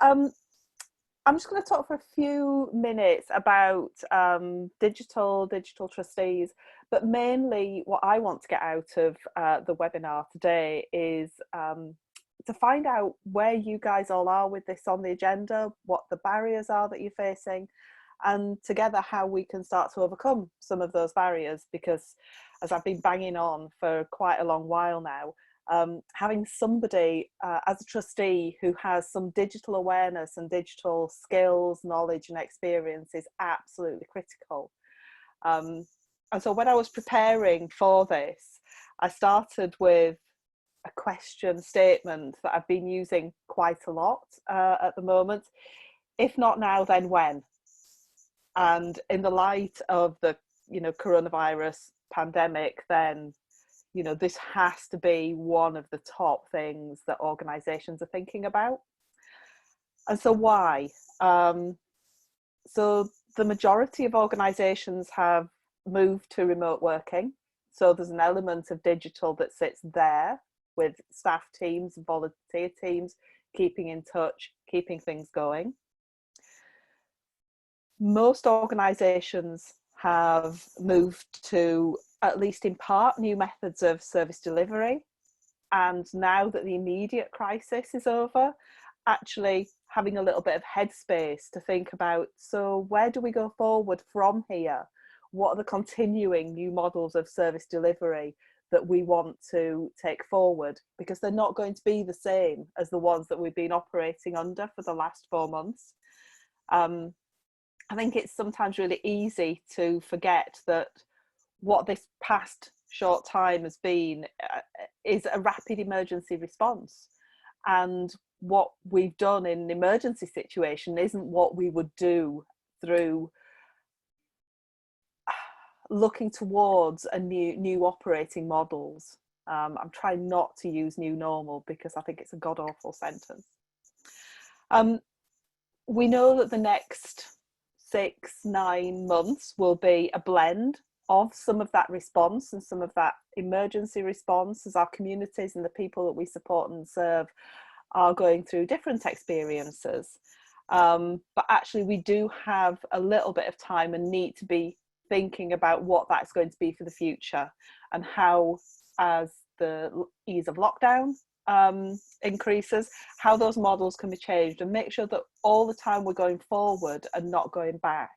Um, I'm just going to talk for a few minutes about digital trustees, but mainly what I want to get out of the webinar today is to find out where you guys all are with this on the agenda, what the barriers are that you're facing, and together how we can start to overcome some of those barriers, because as I've been banging on for quite a long while now, having somebody as a trustee who has some digital awareness and digital skills, knowledge and experience is absolutely critical. And so when I was preparing for this, I started with a question statement that I've been using quite a lot at the moment. If not now, then when? And in the light of the coronavirus pandemic, then this has to be one of the top things that organisations are thinking about. And so why? So the majority of organisations have moved to remote working. So there's an element of digital that sits there with staff teams, volunteer teams, keeping in touch, keeping things going. Most organisations have moved to, at least in part, new methods of service delivery. And now that the immediate crisis is over, actually having a little bit of headspace to think about, so where do we go forward from here? What are the continuing new models of service delivery that we want to take forward? Because they're not going to be the same as the ones that we've been operating under for the last 4 months. I think it's sometimes really easy to forget that what this past short time has been is a rapid emergency response. And what we've done in an emergency situation isn't what we would do through looking towards a new operating models. I'm trying not to use new normal because I think it's a god-awful sentence. We know that the next 6-9 months will be a blend of some of that response and some of that emergency response, as our communities and the people that we support and serve are going through different experiences. But actually we do have a little bit of time and need to be thinking about what that's going to be for the future, and how, as the ease of lockdown increases, how those models can be changed, and make sure that all the time we're going forward and not going back.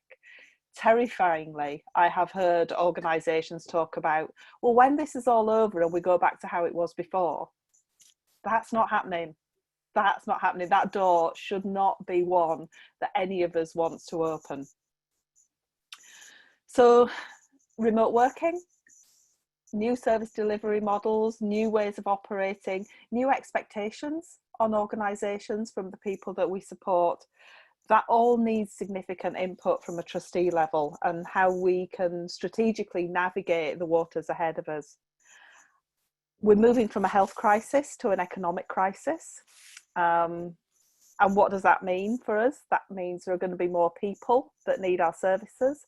Terrifyingly, I have heard organisations talk about, well, when this is all over and we go back to how it was before. That's not happening. That's not happening. That door should not be one that any of us wants to open. So remote working, new service delivery models, new ways of operating, new expectations on organisations from the people that we support, that all needs significant input from a trustee level, and how we can strategically navigate the waters ahead of us. We're moving from a health crisis to an economic crisis. And what does that mean for us? That means there are going to be more people that need our services.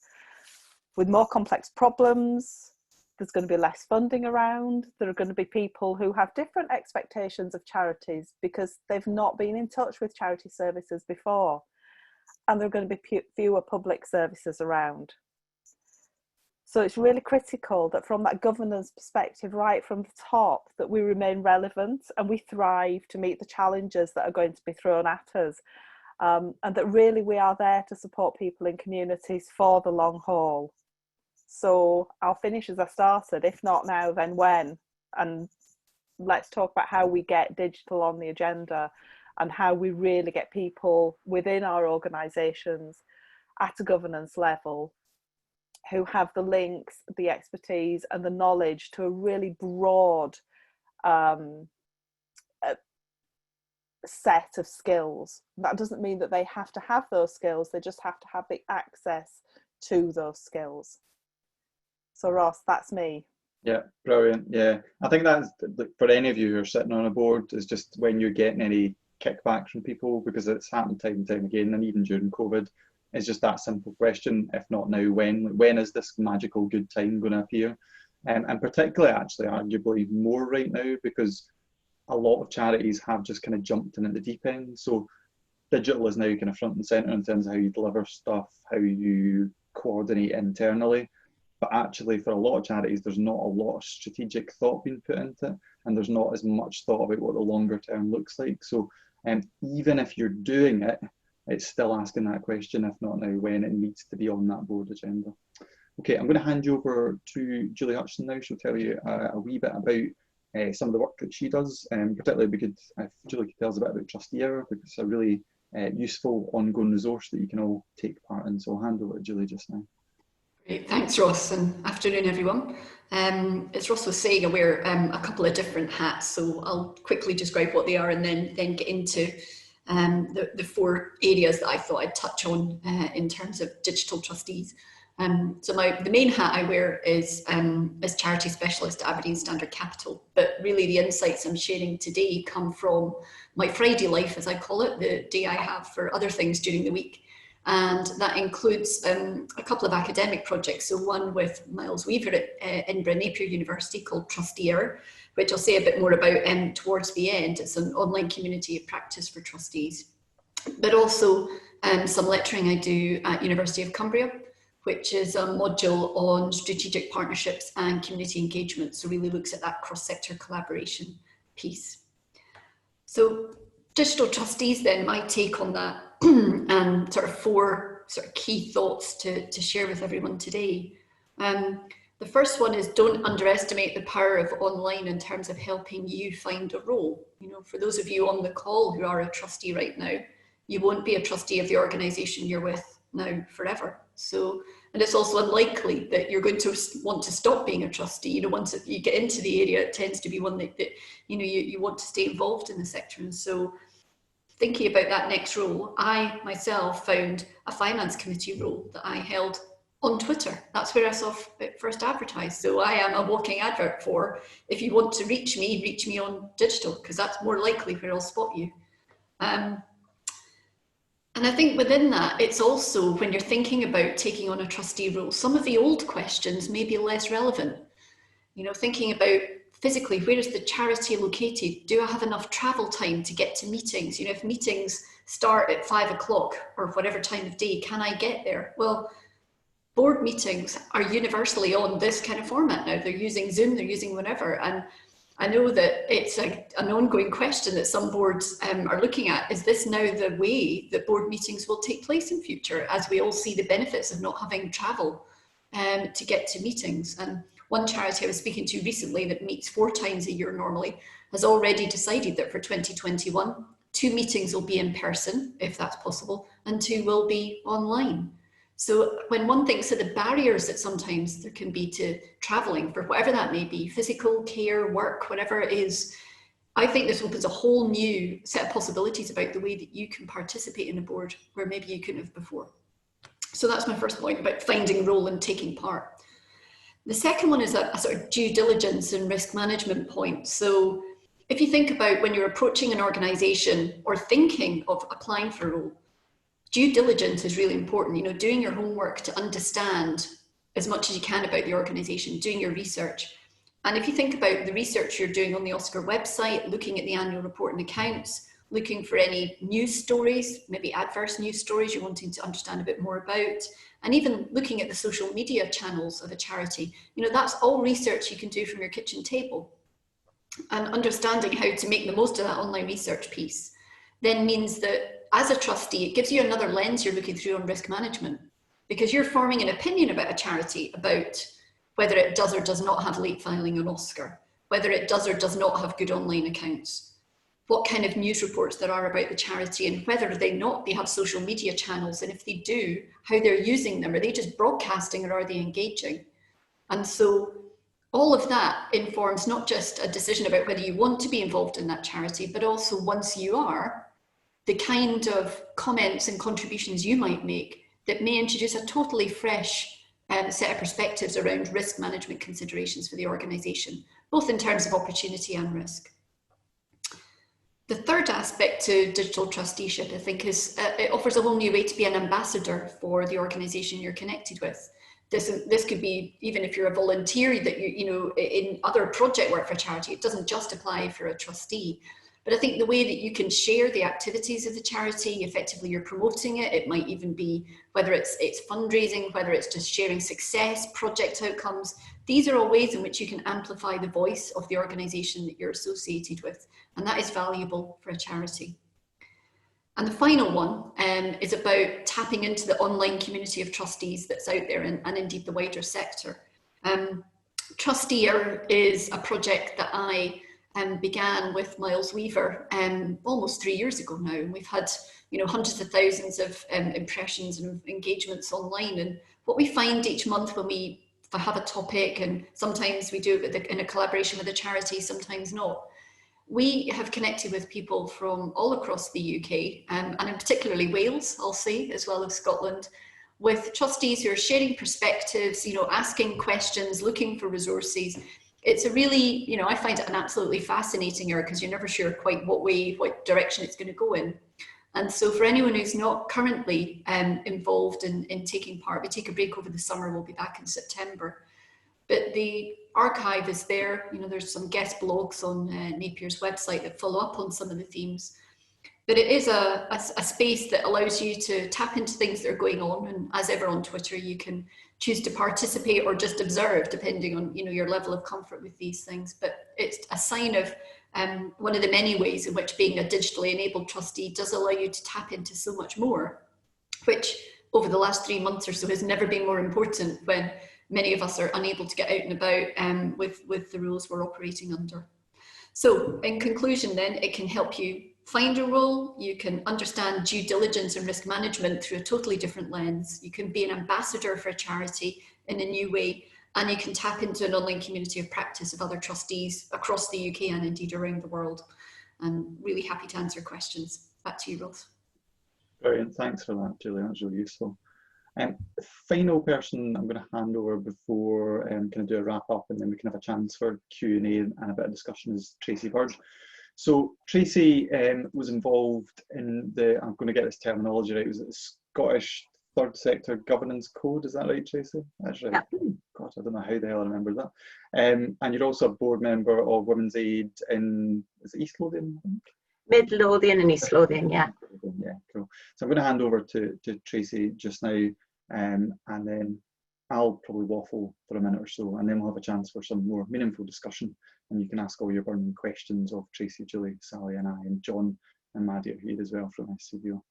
With more complex problems, there's going to be less funding around. There are going to be people who have different expectations of charities because they've not been in touch with charity services before. And there are going to be fewer public services around. So it's really critical that from that governance perspective, right from the top, that we remain relevant and we thrive to meet the challenges that are going to be thrown at us. And that really we are there to support people in communities for the long haul. So I'll finish as I started, if not now, then when? And let's talk about how we get digital on the agenda and how we really get people within our organisations at a governance level who have the links, the expertise and the knowledge to a really broad set of skills. That doesn't mean that they have to have those skills, they just have to have the access to those skills. So Ross, that's me. Yeah, brilliant. Yeah, I think that's for any of you who are sitting on a board, is just when you're getting any kickbacks from people, because it's happened time and time again, and even during COVID, it's just that simple question: if not now, when? When is this magical good time going to appear? And particularly, actually, arguably more right now, because a lot of charities have just kind of jumped in at the deep end. So digital is now kind of front and centre in terms of how you deliver stuff, how you coordinate internally. But actually, for a lot of charities, there's not a lot of strategic thought being put into it, and there's not as much thought about what the longer term looks like. So even if you're doing it, it's still asking that question, if not now, when it needs to be on that board agenda. Okay, I'm going to hand you over to Julie Hutchison now. She'll tell you a wee bit about some of the work that she does, particularly it'd be good if Julie could tell us a bit about Trustee Hour, because it's a really useful ongoing resource that you can all take part in. So I'll hand over to Julie just now. Great, thanks Ross, and afternoon everyone. As Ross was saying, I wear a couple of different hats, so I'll quickly describe what they are and then get into the four areas that I thought I'd touch on in terms of digital trustees. So the main hat I wear is as charity specialist at Aberdeen Standard Capital, but really the insights I'm sharing today come from my Friday life, as I call it, the day I have for other things during the week. And that includes a couple of academic projects. So one with Miles Weaver at Edinburgh Napier University called Trustee Hour, which I'll say a bit more about towards the end. It's an online community of practice for trustees. But also some lecturing I do at University of Cumbria, which is a module on strategic partnerships and community engagement. So really looks at that cross-sector collaboration piece. So digital trustees then, my take on that, and sort of four key thoughts to share with everyone today. The first one is, don't underestimate the power of online in terms of helping you find a role. You know, for those of you on the call who are a trustee right now, you won't be a trustee of the organisation you're with now forever. So, and it's also unlikely that you're going to want to stop being a trustee. You know, once you get into the area, it tends to be one that you know, you want to stay involved in the sector. And so thinking about that next role, I myself found a finance committee role that I held on Twitter. That's where I saw it first advertised. So I am a walking advert for, if you want to reach me on digital, because that's more likely where I'll spot you. And I think within that, it's also when you're thinking about taking on a trustee role, some of the old questions may be less relevant. You know, thinking about physically, where is the charity located? Do I have enough travel time to get to meetings? You know, if meetings start at 5 o'clock or whatever time of day, can I get there? Well, board meetings are universally on this kind of format now. They're using Zoom, they're using whatever. And I know that it's an ongoing question that some boards are looking at. Is this now the way that board meetings will take place in future, as we all see the benefits of not having travel to get to meetings? And one charity I was speaking to recently that meets 4 times a year normally has already decided that for 2021, 2 meetings will be in person, if that's possible, and 2 will be online. So when one thinks of the barriers that sometimes there can be to traveling for whatever that may be, physical, care, work, whatever it is, I think this opens a whole new set of possibilities about the way that you can participate in a board where maybe you couldn't have before. So that's my first point about finding role and taking part. The second one is a sort of due diligence and risk management point. So if you think about when you're approaching an organisation or thinking of applying for a role, due diligence is really important. You know, doing your homework to understand as much as you can about the organisation, doing your research. And if you think about the research you're doing on the Oscar website, looking at the annual report and accounts, looking for any news stories, maybe adverse news stories you're wanting to understand a bit more about, and even looking at the social media channels of a charity, you know, that's all research you can do from your kitchen table. And understanding how to make the most of that online research piece then means that as a trustee, it gives you another lens you're looking through on risk management, because you're forming an opinion about a charity, about whether it does or does not have late filing on Oscar, whether it does or does not have good online accounts, what kind of news reports there are about the charity, and whether they have social media channels, and if they do, how they're using them. Are they just broadcasting or are they engaging? And so all of that informs not just a decision about whether you want to be involved in that charity, but also once you are, the kind of comments and contributions you might make that may introduce a totally fresh set of perspectives around risk management considerations for the organisation, both in terms of opportunity and risk. The third aspect to digital trusteeship, I think, is it offers a whole new way to be an ambassador for the organisation you're connected with. This could be even if you're a volunteer that you know in other project work for charity. It doesn't just apply if you're a trustee, But I think the way that you can share the activities of the charity, effectively you're promoting it. It might even be whether it's fundraising, whether it's just sharing success, project outcomes. These are all ways in which you can amplify the voice of the organisation that you're associated with. And that is valuable for a charity. And the final one is about tapping into the online community of trustees that's out there, and indeed the wider sector. Trusteer is a project that I began with Miles Weaver almost 3 years ago now, and we've had hundreds of thousands of impressions and engagements online. And what we find each month when we have a topic, and sometimes we do it in a collaboration with a charity, sometimes not, we have connected with people from all across the UK, and in particularly Wales, I'll say, as well as Scotland, with trustees who are sharing perspectives, asking questions, looking for resources. It's a really, I find it an absolutely fascinating area, because you're never sure quite what direction it's going to go in. And so for anyone who's not currently involved in taking part, we take a break over the summer, we'll be back in September. But the archive is there. There's some guest blogs on Napier's website that follow up on some of the themes. But it is a space that allows you to tap into things that are going on. And as ever on Twitter, you can choose to participate or just observe, depending on your level of comfort with these things. But it's a sign of one of the many ways in which being a digitally enabled trustee does allow you to tap into so much more, which over the last 3 months or so has never been more important, when many of us are unable to get out and about with the rules we're operating under. So in conclusion then, it can help you find a role, you can understand due diligence and risk management through a totally different lens, you can be an ambassador for a charity in a new way, and you can tap into an online community of practice of other trustees across the UK and indeed around the world. I'm really happy to answer questions. Back to you, Ross. Brilliant, thanks for that, Julie, that's really useful. Final person I'm going to hand over before kind of do a wrap up, and then we can have a chance for Q&A and a bit of discussion, is Tracey Bird. So Tracey was involved in I'm going to get this terminology right, was it the Scottish Third Sector Governance Code, is that right, Tracey? That's right. Yeah. God, I don't know how the hell I remember that. And you're also a board member of Women's Aid in, is it East Lothian? Mid Lothian and East Lothian, yeah. Yeah, cool. So I'm going to hand over to Tracey just now, and then I'll probably waffle for a minute or so, and then we'll have a chance for some more meaningful discussion, and you can ask all your burning questions of Tracey, Julie, Sally and I, and John and Maddie are here as well from SCVO.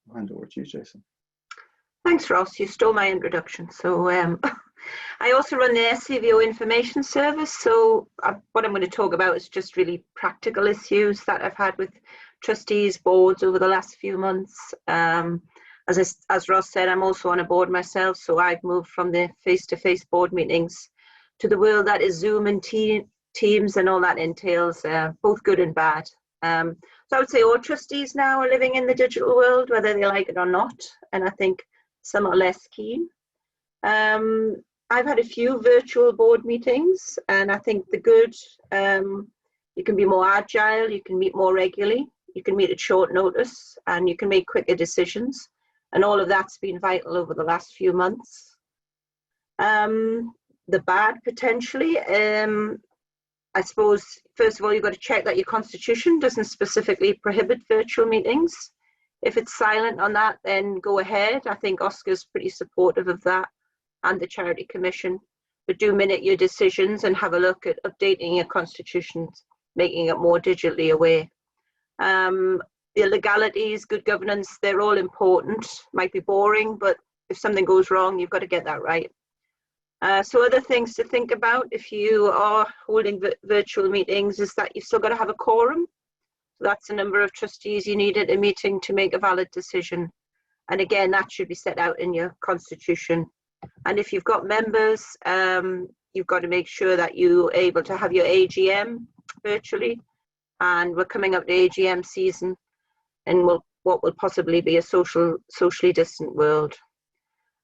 I'll hand over to you, Tracey. Thanks, Ross. You stole my introduction. So I also run the SCVO information service. So what I'm going to talk about is just really practical issues that I've had with trustees, boards over the last few months. As Ross said, I'm also on a board myself, so I've moved from the face-to-face board meetings to the world that is Zoom and Teams and all that entails, both good and bad. So I would say all trustees now are living in the digital world, whether they like it or not, and I think some are less keen. I've had a few virtual board meetings, and I think the good, you can be more agile, you can meet more regularly, you can meet at short notice, and you can make quicker decisions. And all of that's been vital over the last few months. The bad, potentially, I suppose, first of all, you've got to check that your constitution doesn't specifically prohibit virtual meetings. If it's silent on that, then go ahead. I think Oscar's pretty supportive of that, and the Charity Commission. But do minute your decisions and have a look at updating your constitution, making it more digitally aware. The legalities, good governance, they're all important. Might be boring, but if something goes wrong, you've got to get that right. So other things to think about if you are holding virtual meetings is that you've still got to have a quorum. So that's the number of trustees you need at a meeting to make a valid decision. And again, that should be set out in your constitution. And if you've got members, you've got to make sure that you're able to have your AGM virtually. And we're coming up to AGM season, and what will possibly be a socially distant world.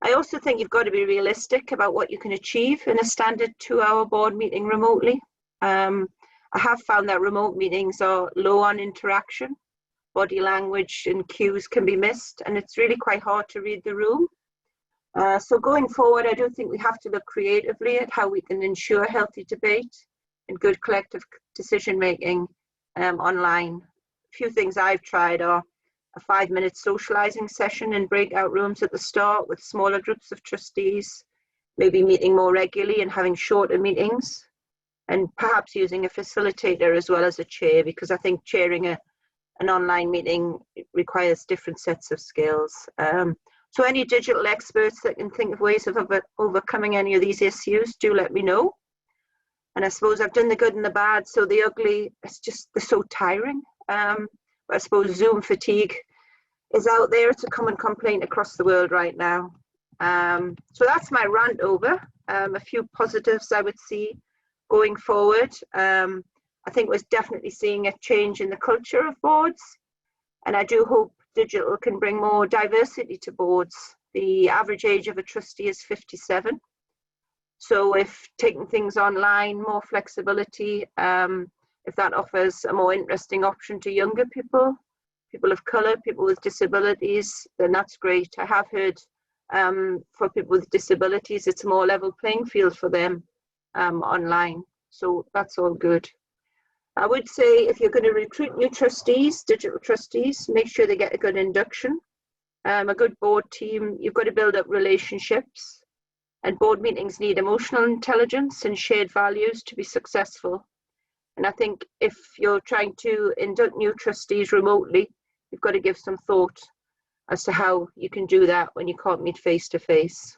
I also think you've got to be realistic about what you can achieve in a standard 2-hour board meeting remotely. I have found that remote meetings are low on interaction, body language and cues can be missed, and it's really quite hard to read the room. So going forward, I do think we have to look creatively at how we can ensure healthy debate and good collective decision making online. A few things I've tried are a 5-minute socialising session in breakout rooms at the start with smaller groups of trustees, maybe meeting more regularly and having shorter meetings, and perhaps using a facilitator as well as a chair, because I think chairing an online meeting requires different sets of skills. So any digital experts that can think of ways of overcoming any of these issues, do let me know. And I suppose I've done the good and the bad, so the ugly, they're so tiring. But I suppose Zoom fatigue is out there. It's a common complaint across the world right now. So that's my rant over. A few positives I would see going forward. I think we're definitely seeing a change in the culture of boards, and I do hope digital can bring more diversity to boards. The average age of a trustee is 57. So if taking things online, more flexibility, if that offers a more interesting option to younger people, people of colour, people with disabilities, then that's great. I have heard for people with disabilities, it's a more level playing field for them online. So that's all good. I would say if you're going to recruit new trustees, digital trustees, make sure they get a good induction, a good board team. You've got to build up relationships, and board meetings need emotional intelligence and shared values to be successful. And I think if you're trying to induct new trustees remotely, you've got to give some thought as to how you can do that when you can't meet face to face.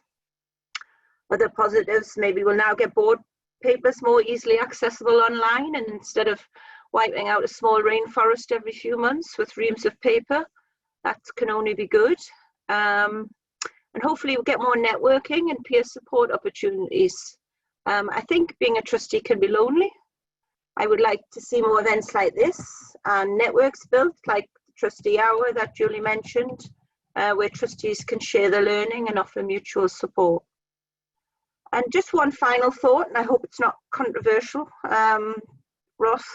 Other positives, maybe we'll now get board papers more easily accessible online, and instead of wiping out a small rainforest every few months with reams of paper, that can only be good. And hopefully we'll get more networking and peer support opportunities. I think being a trustee can be lonely. I would like to see more events like this and networks built, like the Trustee Hour that Julie mentioned, where trustees can share their learning and offer mutual support. And just one final thought, and I hope it's not controversial, Ross.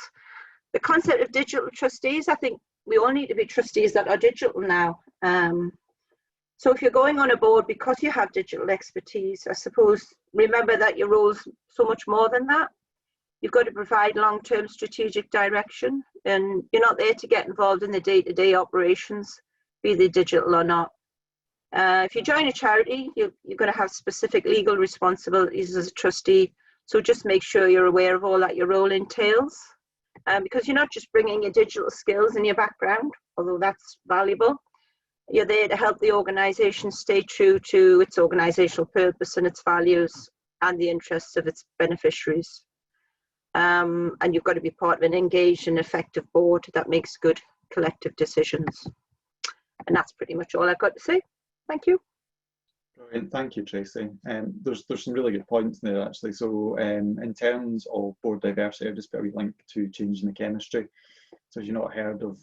The concept of digital trustees, I think we all need to be trustees that are digital now. So if you're going on a board because you have digital expertise, I suppose, remember that your role's so much more than that. You've got to provide long-term strategic direction, and you're not there to get involved in the day-to-day operations, be they digital or not. If you join a charity, you're going to have specific legal responsibilities as a trustee. So just make sure you're aware of all that your role entails, because you're not just bringing your digital skills and your background, although that's valuable. You're there to help the organisation stay true to its organisational purpose and its values and the interests of its beneficiaries. And you've got to be part of an engaged and effective board that makes good collective decisions. And that's pretty much all I've got to say. Thank you. Brilliant. Thank you, Tracey. There's some really good points there, actually. So in terms of board diversity, I've just put a wee link to changing the chemistry. So if you've not heard of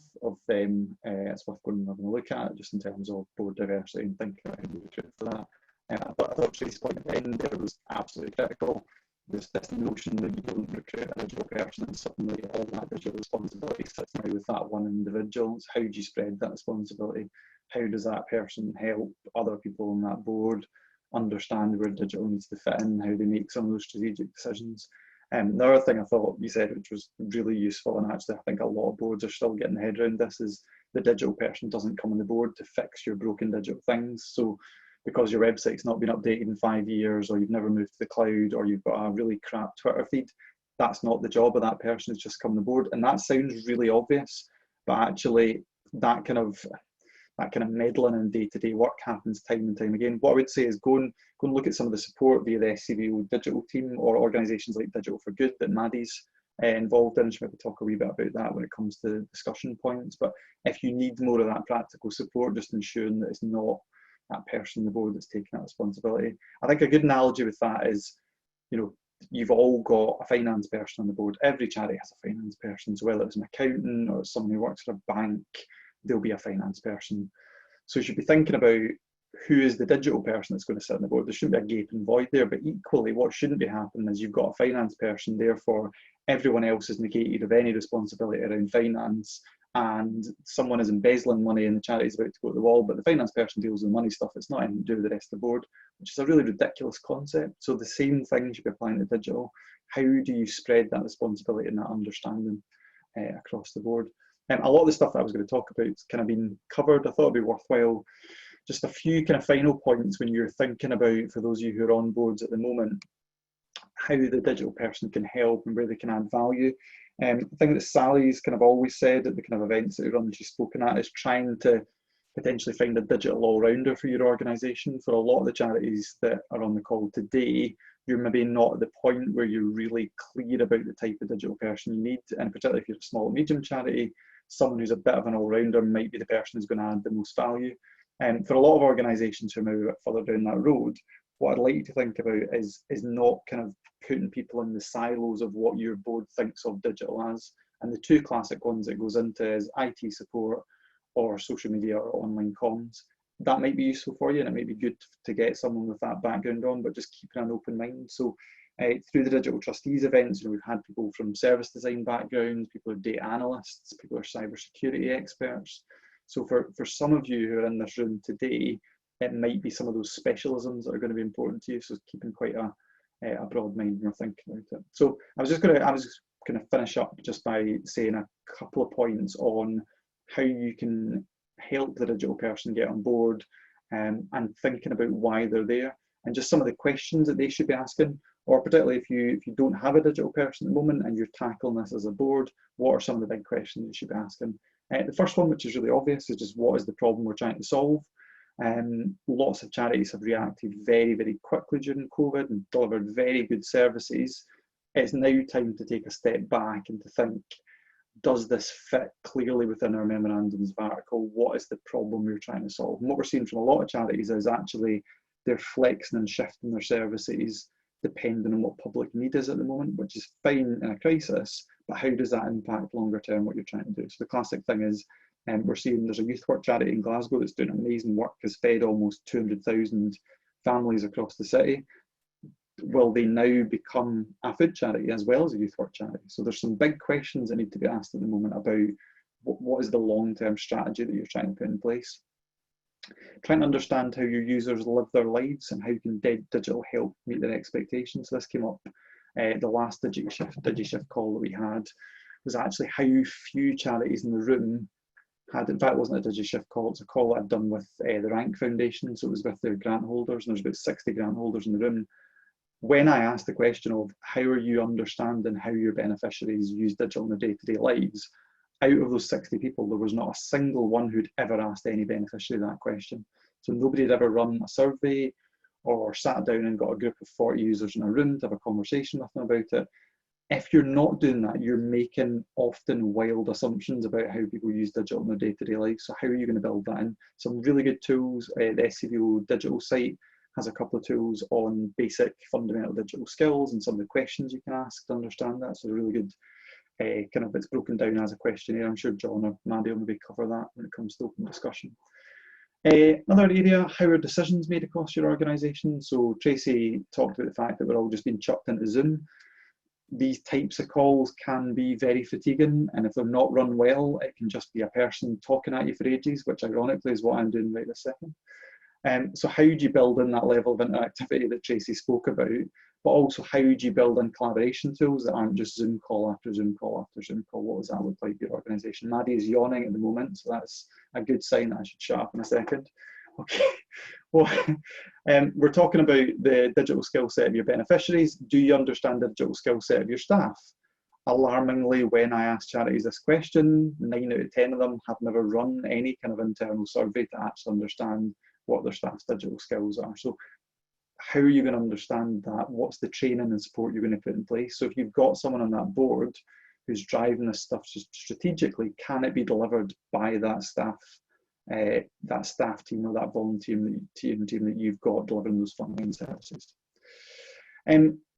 them, it's worth going and having a look at, just in terms of board diversity and thinking about how to recruit for that. I thought Tracey's point at the end there was absolutely critical. There's this notion that you don't recruit a digital person and suddenly all that digital responsibility sits now with that one individual. So how do you spread that responsibility? How does that person help other people on that board understand where digital needs to fit in, how they make some of those strategic decisions? The other thing I thought you said, which was really useful, and actually I think a lot of boards are still getting their head around this, is the digital person doesn't come on the board to fix your broken digital things. So because your website's not been updated in 5 years, or you've never moved to the cloud, or you've got a really crap Twitter feed, that's not the job of that person who's just come on the board. And that sounds really obvious, but actually that kind of meddling in day-to-day work happens time and time again. What I would say is go and look at some of the support via the SCVO digital team or organisations like Digital for Good that Maddie's involved in. She might talk a wee bit about that when it comes to discussion points. But if you need more of that practical support, just ensuring that it's not that person on the board that's taking that responsibility. I think a good analogy with that is, you know, you've all got a finance person on the board. Every charity has a finance person, so whether it's an accountant or someone who works for a bank, there'll be a finance person. So you should be thinking about who is the digital person that's going to sit on the board. There shouldn't be a gaping void there, but equally what shouldn't be happening is you've got a finance person, therefore everyone else is negated of any responsibility around finance, and someone is embezzling money and the charity's about to go to the wall, but the finance person deals with the money stuff. It's not anything to do with the rest of the board, which is a really ridiculous concept. So the same thing should be applying to digital. How do you spread that responsibility and that understanding? across the board. A lot of the stuff that I was going to talk about has kind of been covered. I thought it'd be worthwhile just a few kind of final points when you're thinking about, for those of you who are on boards at the moment, how the digital person can help and where they can add value. I think that Sally's kind of always said at the kind of events that she's spoken at is trying to potentially find a digital all-rounder for your organisation. For a lot of the charities that are on the call today, you're maybe not at the point where you're really clear about the type of digital person you need, and particularly if you're a small or medium charity, someone who's a bit of an all-rounder might be the person who's going to add the most value. And for a lot of organisations who are maybe a bit further down that road, what I'd like you to think about is not kind of putting people in the silos of what your board thinks of digital as. And the two classic ones it goes into is IT support or social media or online comms. That might be useful for you, and it might be good to get someone with that background on, but just keeping an open mind. So through the Digital Trustees events, we've had people from service design backgrounds, people who are data analysts, people who are cybersecurity experts. So for some of you who are in this room today, it might be some of those specialisms that are going to be important to you. So keeping quite a broad mind when you're thinking about it. So I was just going to finish up just by saying a couple of points on how you can help the digital person get on board, and thinking about why they're there, and just some of the questions that they should be asking, or particularly if you don't have a digital person at the moment and you're tackling this as a board, what are some of the big questions you should be asking? The first one, which is really obvious, is just what is the problem we're trying to solve? Lots of charities have reacted very, very quickly during COVID and delivered very good services. It's now time to take a step back and to think, does this fit clearly within our memorandums of article? What is the problem we're trying to solve? And what we're seeing from a lot of charities is actually they're flexing and shifting their services depending on what public need is at the moment, which is fine in a crisis, but how does that impact longer term what you're trying to do? So the classic thing is, we're seeing there's a youth work charity in Glasgow that's doing amazing work, has fed almost 200,000 families across the city. Will they now become a food charity as well as a youth work charity? So there's some big questions that need to be asked at the moment about what is the long-term strategy that you're trying to put in place. Trying to understand how your users live their lives and how can digital help meet their expectations. So this came up the last DigiShift call that we had, was actually how few charities in the room had, in fact it wasn't a DigiShift call, it's a call that I'd done with the Rank Foundation, so it was with their grant holders, and there's about 60 grant holders in the room. When I asked the question of how are you understanding how your beneficiaries use digital in their day-to-day lives, out of those 60 people, there was not a single one who'd ever asked any beneficiary that question. So nobody had ever run a survey or sat down and got a group of 40 users in a room to have a conversation with them about it. If you're not doing that, you're making often wild assumptions about how people use digital in their day-to-day lives. So how are you going to build that in? Some really good tools. The SCVO digital site has a couple of tools on basic fundamental digital skills and some of the questions you can ask to understand that. So really good, kind of, it's broken down as a questionnaire. I'm sure John or Maddie will maybe cover that when it comes to open discussion. Another area, how are decisions made across your organisation? So Tracey talked about the fact that we're all just being chucked into Zoom. These types of calls can be very fatiguing, and if they're not run well, it can just be a person talking at you for ages, which ironically is what I'm doing right this second. So how do you build in that level of interactivity that Tracey spoke about, but also how do you build in collaboration tools that aren't just Zoom call after Zoom call after Zoom call? What does that look like for your organisation? Maddie is yawning at the moment, so that's a good sign that I should shut up in a second. Okay, well, we're talking about the digital skill set of your beneficiaries. Do you understand the digital skill set of your staff? Alarmingly, when I ask charities this question, 9 out of 10 of them have never run any kind of internal survey to actually understand what their staff's digital skills are. So how are you going to understand that? What's the training and support you're going to put in place? So if you've got someone on that board who's driving this stuff strategically, can it be delivered by that staff team or that volunteer team that you've got delivering those frontline services?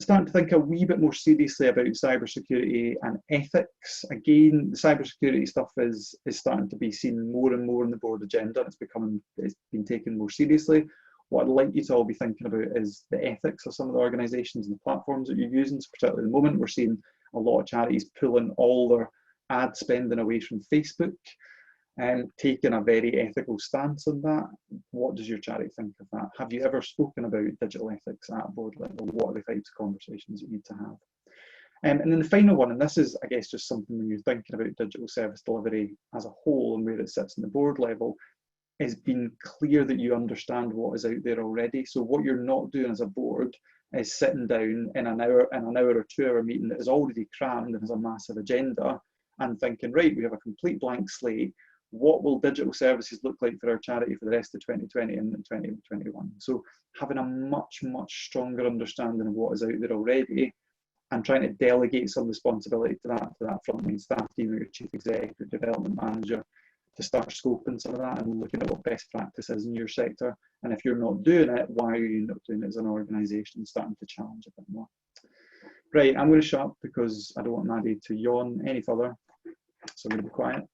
Starting to think a wee bit more seriously about cybersecurity and ethics. Again, the cybersecurity stuff is starting to be seen more and more on the board agenda, and it's been taken more seriously. What I'd like you to all be thinking about is the ethics of some of the organisations and the platforms that you're using. So particularly at the moment, we're seeing a lot of charities pulling all their ad spending away from Facebook and taking a very ethical stance on that. What does your charity think of that? Have you ever spoken about digital ethics at board level? What are the types of conversations you need to have? And then the final one, and this is, I guess, just something when you're thinking about digital service delivery as a whole and where it sits in the board level, is being clear that you understand what is out there already. So what you're not doing as a board is sitting down in an hour or 2 hour meeting that is already crammed and has a massive agenda and thinking, right, we have a complete blank slate. What will digital services look like for our charity for the rest of 2020 and 2021? So having a much, much stronger understanding of what is out there already and trying to delegate some responsibility to that frontline staff team, or your chief executive, development manager, to start scoping some of that and looking at what best practice is in your sector. And if you're not doing it, why are you not doing it as an organisation, starting to challenge a bit more. Right, I'm going to shut up because I don't want Maddie to yawn any further, so I'm going to be quiet.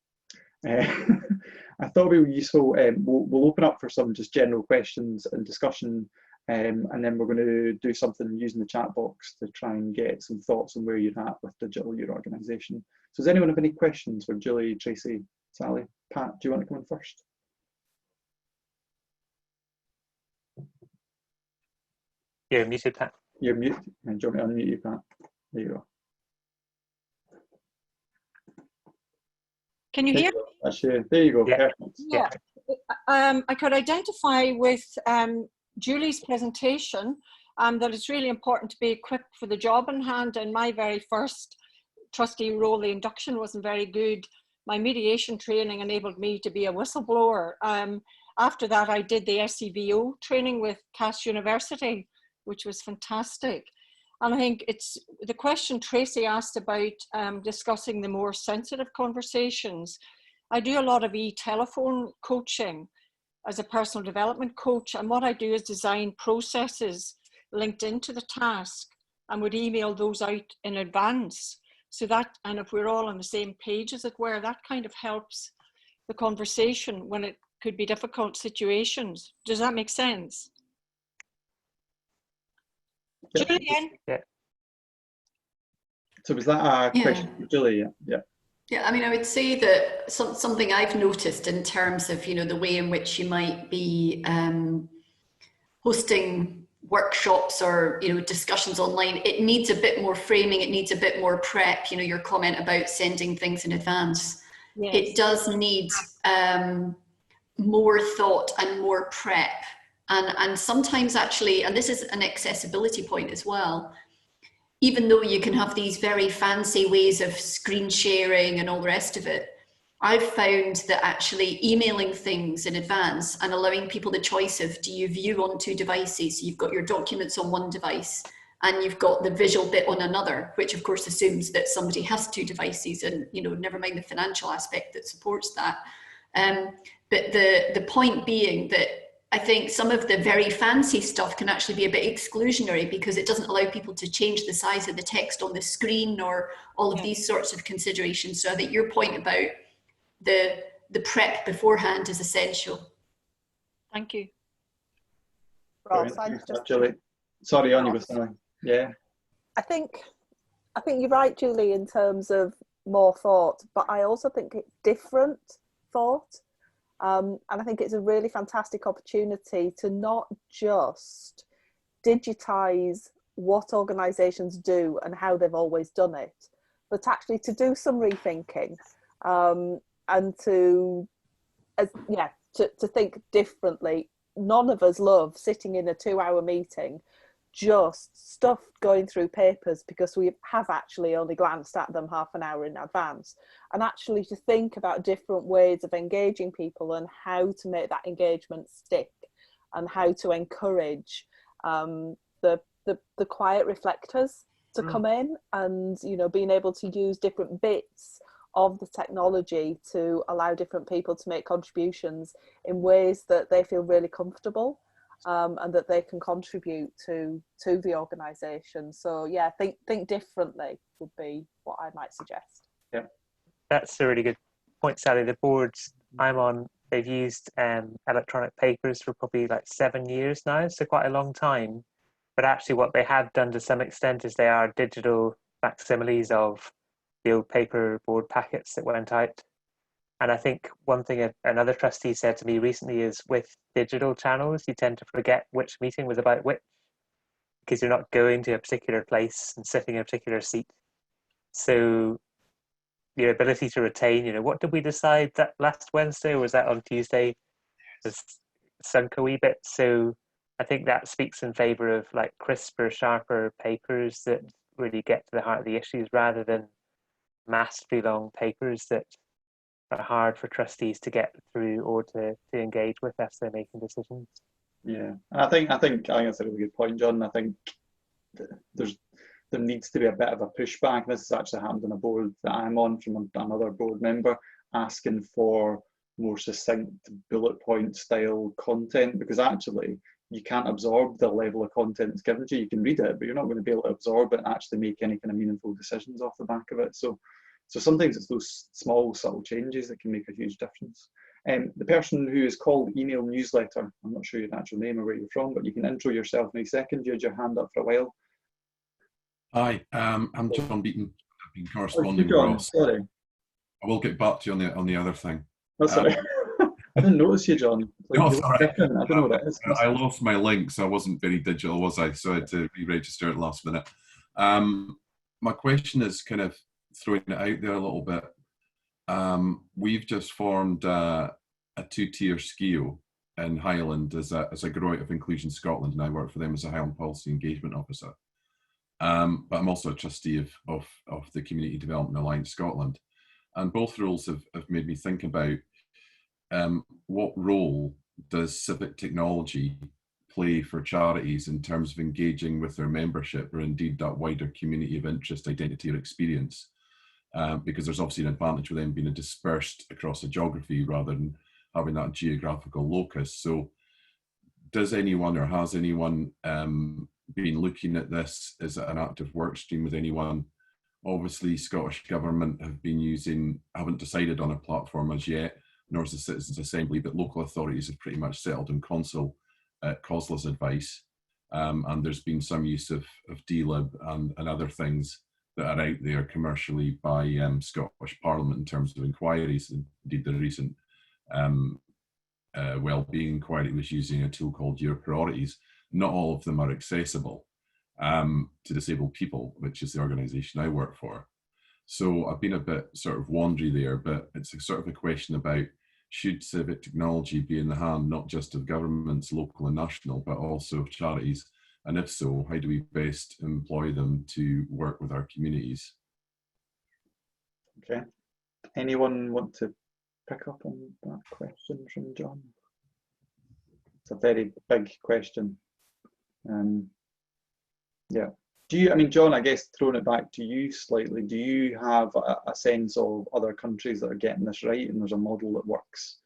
I thought it would be useful, we'll open up for some just general questions and discussion, and then we're going to do something using the chat box to try and get some thoughts on where you're at with digital, your organisation. So does anyone have any questions for Julie, Tracey, Sally? Pat, do you want to come in first? You're muted, Pat. You're muted. Do you want me to unmute you, Pat? There you go. Can you hear? There you go. Yeah. Perfect. Yeah. I could identify with Julie's presentation that it's really important to be equipped for the job in hand. And my very first trustee role, the induction wasn't very good. My mediation training enabled me to be a whistleblower. After that, I did the SCVO training with Cass University, which was fantastic. And I think it's the question Tracey asked about discussing the more sensitive conversations. I do a lot of e-telephone coaching as a personal development coach. And what I do is design processes linked into the task and would email those out in advance. So that, and if we're all on the same page, as it were, that kind of helps the conversation when it could be difficult situations. Does that make sense? Yeah. Julian? Yeah. So was that a question for Julie? Yeah. Yeah, I mean, I would say that something I've noticed in terms of, you know, the way in which you might be hosting workshops or, you know, discussions online, it needs a bit more framing, it needs a bit more prep, you know, your comment about sending things in advance. Yes. It does need more thought and more prep. And sometimes actually, and this is an accessibility point as well, even though you can have these very fancy ways of screen sharing and all the rest of it, I've found that actually emailing things in advance and allowing people the choice of, do you view on 2 devices? So you've got your documents on 1 device and you've got the visual bit on another, which of course assumes that somebody has 2 devices and, you know, never mind the financial aspect that supports that. But the point being that I think some of the very fancy stuff can actually be a bit exclusionary because it doesn't allow people to change the size of the text on the screen or all of these sorts of considerations. So I think your point about the prep beforehand is essential. Thank you. Ross, Julie. Sorry, on you with Sally. Yeah. I think you're right, Julie, in terms of more thought, but I also think it's different thought. And I think it's a really fantastic opportunity to not just digitise what organisations do and how they've always done it, but actually to do some rethinking and to think differently. None of us love sitting in a 2-hour meeting, just stuff going through papers because we have actually only glanced at them half an hour in advance, and actually to think about different ways of engaging people and how to make that engagement stick and how to encourage the quiet reflectors to come in and, you know, being able to use different bits of the technology to allow different people to make contributions in ways that they feel really comfortable. And that they can contribute to the organisation. So yeah, think differently would be what I might suggest. Yeah, that's a really good point, Sally. The boards I'm on, they've used electronic papers for probably like 7 years now, so quite a long time. But actually what they have done to some extent is they are digital facsimiles of the old paper board packets that went out. And I think one thing another trustee said to me recently is with digital channels, you tend to forget which meeting was about which, because you're not going to a particular place and sitting in a particular seat. So your ability to retain, what did we decide that last Wednesday, or was that on Tuesday? Has sunk a wee bit. So I think that speaks in favour of like crisper, sharper papers that really get to the heart of the issues, rather than massively long papers that are hard for trustees to get through or to engage with as they're making decisions. Yeah, and I think that's a really good point, John. I think there needs to be a bit of a pushback. This has actually happened on a board that I'm on from another board member, asking for more succinct bullet point style content, because actually you can't absorb the level of content that's given to you. You can read it, but you're not going to be able to absorb it and actually make any kind of meaningful decisions off the back of it. So sometimes it's those small, subtle changes that can make a huge difference. The person who is called Email Newsletter, I'm not sure your actual name or where you're from, but you can intro yourself in a second. You had your hand up for a while. Hi, I'm John Beaton. I've been corresponding with John, Ross. sorry. I will get back to you on the other thing. Oh, sorry. I didn't notice you, John. No, it's all right. I don't know what it is. I lost my link, so I wasn't very digital, was I? So I had to re-register at the last minute. My question is kind of throwing it out there a little bit. We've just formed a two-tier scheme in Highland as a growth of Inclusion Scotland, and I work for them as a Highland Policy Engagement Officer. But I'm also a trustee of the Community Development Alliance Scotland. And both roles have made me think about what role does civic technology play for charities in terms of engaging with their membership, or indeed that wider community of interest, identity or experience, because there's obviously an advantage with them being dispersed across a geography rather than having that geographical locus. So does anyone, or has anyone been looking at this as an active work stream with anyone? Obviously Scottish Government haven't decided on a platform as yet, nor has the Citizens Assembly, but local authorities have pretty much settled in council at COSLA's advice. And there's been some use of DLib and other things that are out there commercially by Scottish Parliament in terms of inquiries. Indeed, the recent wellbeing inquiry was using a tool called Your Priorities. Not all of them are accessible to disabled people, which is the organisation I work for. So I've been a bit sort of wandering there, but it's a sort of a question about, should civic technology be in the hand not just of governments, local and national, but also of charities? And if so, how do we best employ them to work with our communities? Okay. Anyone want to pick up on that question from John? It's a very big question. Yeah. John, I guess throwing it back to you slightly, do you have a sense of other countries that are getting this right, and there's a model that works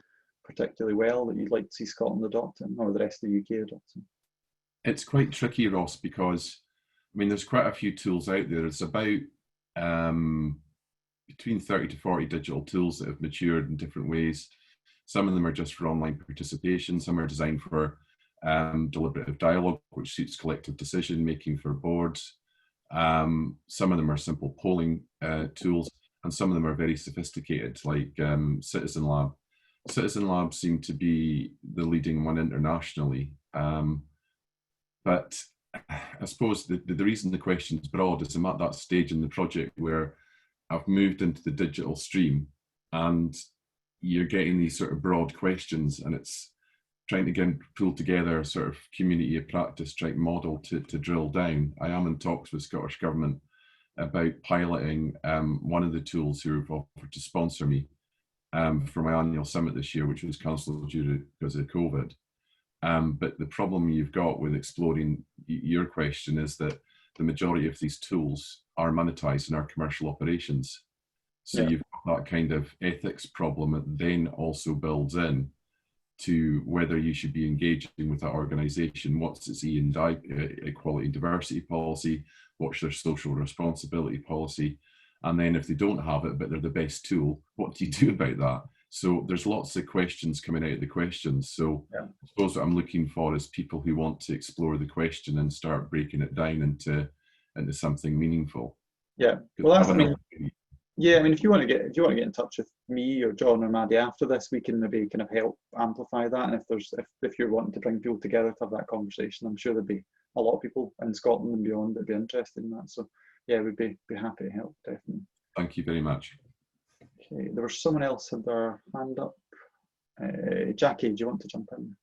particularly well that you'd like to see Scotland adopting, or the rest of the UK adopting? It's quite tricky, Ross, because there's quite a few tools out there. It's about between 30 to 40 digital tools that have matured in different ways. Some of them are just for online participation. Some are designed for deliberative dialogue, which suits collective decision making for boards. Some of them are simple polling tools, and some of them are very sophisticated, like Citizen Lab. Citizen Lab seem to be the leading one internationally. But I suppose the reason the question is broad is I'm at that stage in the project where I've moved into the digital stream, and you're getting these sort of broad questions, and it's trying to pull together a sort of community of practice type model to drill down. I am in talks with Scottish Government about piloting one of the tools who have offered to sponsor me for my annual summit this year, which was cancelled because of COVID. But the problem you've got with exploring your question is that the majority of these tools are monetized in our commercial operations. So you've got that kind of ethics problem that then also builds in to whether you should be engaging with that organisation. What's its equality and diversity policy? What's their social responsibility policy? And then if they don't have it, but they're the best tool, what do you do about that? So there's lots of questions coming out of the questions. So I suppose what I'm looking for is people who want to explore the question and start breaking it down into something meaningful. Yeah. Well, that's, if you want to get in touch with me or John or Maddie after this, we can maybe kind of help amplify that. And if you're wanting to bring people together to have that conversation, I'm sure there'd be a lot of people in Scotland and beyond that'd be interested in that. So yeah, we'd be happy to help, definitely. Thank you very much. Okay, there was someone else had their hand up. Jackie, do you want to jump in?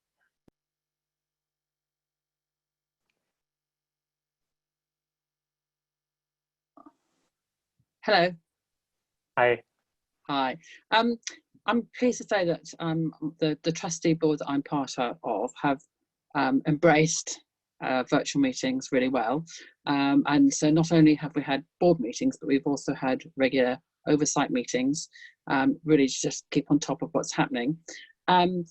Hello. Hi. Hi. I'm pleased to say that the trustee board that I'm part of have embraced virtual meetings really well. And so not only have we had board meetings, but we've also had regular oversight meetings, really to just keep on top of what's happening. And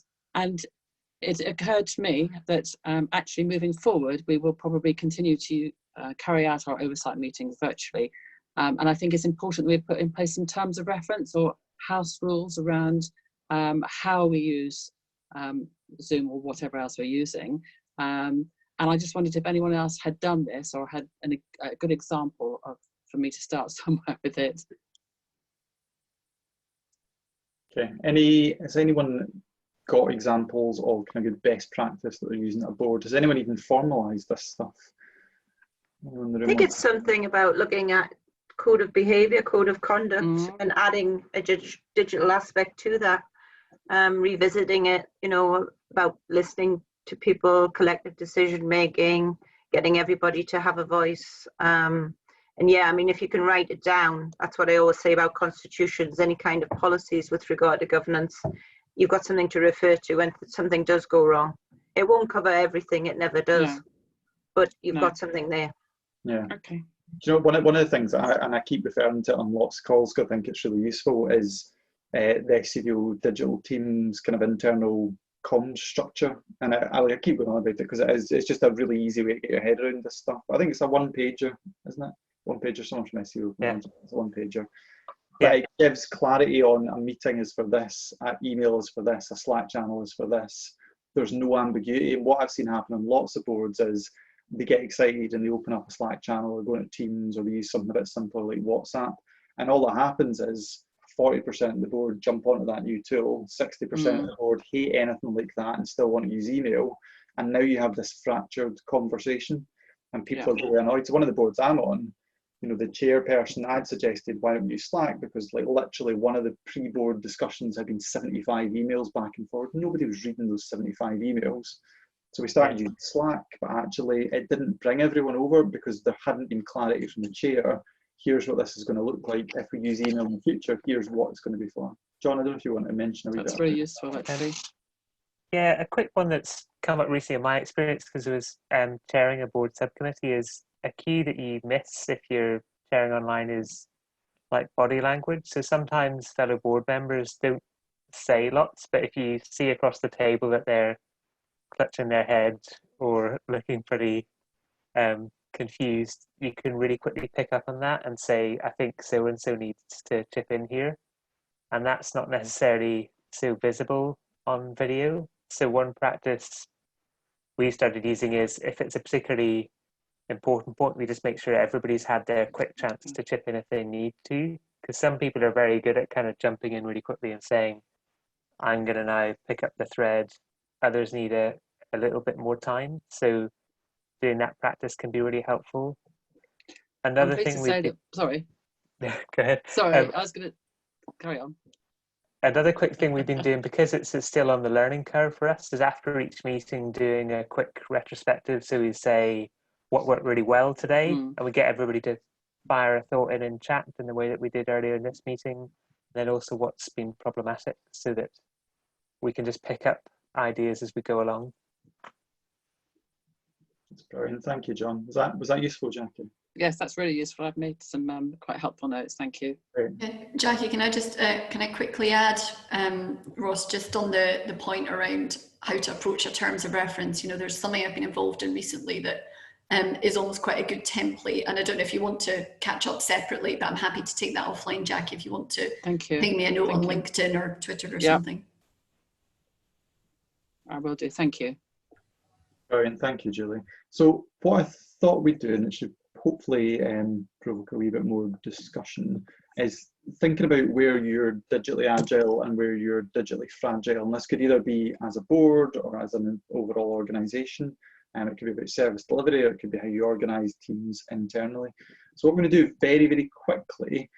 it occurred to me that actually moving forward, we will probably continue to carry out our oversight meetings virtually. And I think it's important we put in place some terms of reference or house rules around how we use Zoom or whatever else we're using. And I just wondered if anyone else had done this or had a good example for me to start somewhere with it. Okay, has anyone got examples of kind of good best practice that they're using at a board? Has anyone even formalised this stuff? I think it's something about looking at code of behaviour, code of conduct, and adding a digital aspect to that, revisiting it, you know, about listening to people, collective decision making, getting everybody to have a voice. And yeah, I mean, if you can write it down, that's what I always say about constitutions, any kind of policies with regard to governance, you've got something to refer to when something does go wrong. It won't cover everything, it never does, but you've got something there. Yeah. Okay. Do you know, one of the things that I keep referring to on lots of calls, because I think it's really useful, is the XCDO digital team's kind of internal comms structure. And I keep going on about it because it's just a really easy way to get your head around this stuff. I think it's a one-pager, isn't it? One-pager, someone from SEO. Yeah. It's a one-pager. But it gives clarity on a meeting is for this, an email is for this, a Slack channel is for this. There's no ambiguity. And what I've seen happen on lots of boards is they get excited and they open up a Slack channel or go into Teams or they use something a bit simpler like WhatsApp. And all that happens is 40% of the board jump onto that new tool, 60% of the board hate anything like that and still want to use email. And now you have this fractured conversation and people are really annoyed. So one of the boards I'm on, you know, the chairperson had suggested, why don't we use Slack? Because like literally one of the pre-board discussions had been 75 emails back and forth. Nobody was reading those 75 emails. So we started using Slack, but actually it didn't bring everyone over because there hadn't been clarity from the chair. Here's what this is going to look like if we use email in the future. Here's what it's going to be for. John, I don't know if you want to mention a wee bit. That's very useful, actually. Yeah, a quick one that's come up recently in my experience because I was chairing a board subcommittee is a key that you miss if you're chairing online is like body language. So sometimes fellow board members don't say lots, but if you see across the table that they're clutching their head or looking pretty confused, you can really quickly pick up on that and say, I think so and so needs to chip in here. And that's not necessarily so visible on video. So one practice we started using is if it's a particularly important point, we just make sure everybody's had their quick chance to chip in if they need to. Because some people are very good at kind of jumping in really quickly and saying, I'm going to now pick up the thread. Others need a little bit more time. So doing that practice can be really helpful. Another thing sorry. Go ahead. Sorry, I was going to carry on. Another quick thing we've been doing, because it's still on the learning curve for us, is after each meeting doing a quick retrospective. So we say what worked really well today, and we get everybody to fire a thought in chat in the way that we did earlier in this meeting. And then also what's been problematic, so that we can just pick up ideas as we go along. That's brilliant. Thank you, John. Was that useful, Jackie? Yes, that's really useful. I've made some quite helpful notes. Thank you. Jackie, can I quickly add, Ross, just on the point around how to approach a terms of reference. You know, there's something I've been involved in recently that is almost quite a good template. And I don't know if you want to catch up separately, but I'm happy to take that offline, Jackie, if you want to ping me a note on LinkedIn or Twitter or something. I will do. Thank you. Brilliant. Thank you, Julie. So what I thought we'd do, and it should hopefully provoke a wee bit more discussion, is thinking about where you're digitally agile and where you're digitally fragile. And this could either be as a board or as an overall organisation. It could be about service delivery, or it could be how you organise teams internally. So what we're going to do very, very quickly,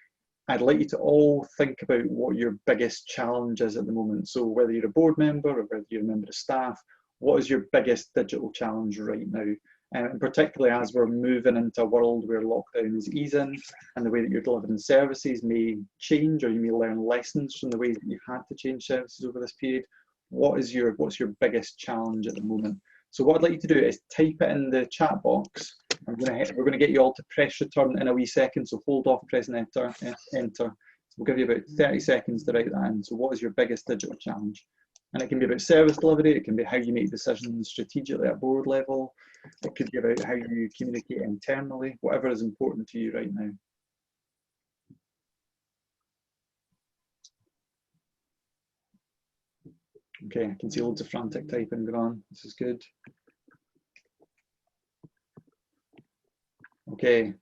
I'd like you to all think about what your biggest challenge is at the moment. So whether you're a board member or whether you're a member of staff, what is your biggest digital challenge right now? And particularly as we're moving into a world where lockdown is easing and the way that you're delivering services may change, or you may learn lessons from the ways that you've had to change services over this period. What's your biggest challenge at the moment? So what I'd like you to do is type it in the chat box. We're going to get you all to press return in a wee second, so hold off pressing enter. So we'll give you about 30 seconds to write that in. So what is your biggest digital challenge? And it can be about service delivery, it can be how you make decisions strategically at board level, it could be about how you communicate internally, whatever is important to you right now. Okay, I can see loads of frantic typing going on. This is good. Okay,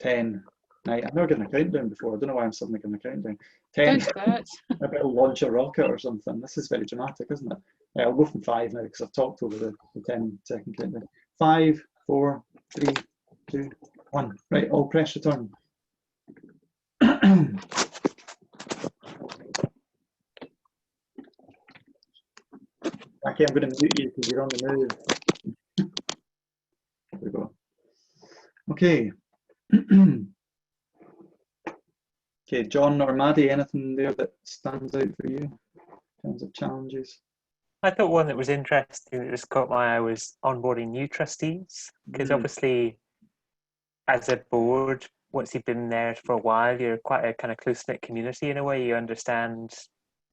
10. Now, I've never given a countdown before. I don't know why I'm suddenly giving a countdown. 10. I better launch a rocket or something. This is very dramatic, isn't it? Yeah, I'll go from 5 now because I've talked over the 10-second countdown. 5, 4, 3, 2, 1. Right, all press return. Okay, I'm going to mute you because you're on the move. There we go. Okay. Okay, John or Maddie, anything there that stands out for you in terms of challenges? I thought one that was interesting that just caught my eye was onboarding new trustees, because obviously as a board, once you've been there for a while, you're quite a kind of close-knit community in a way. You understand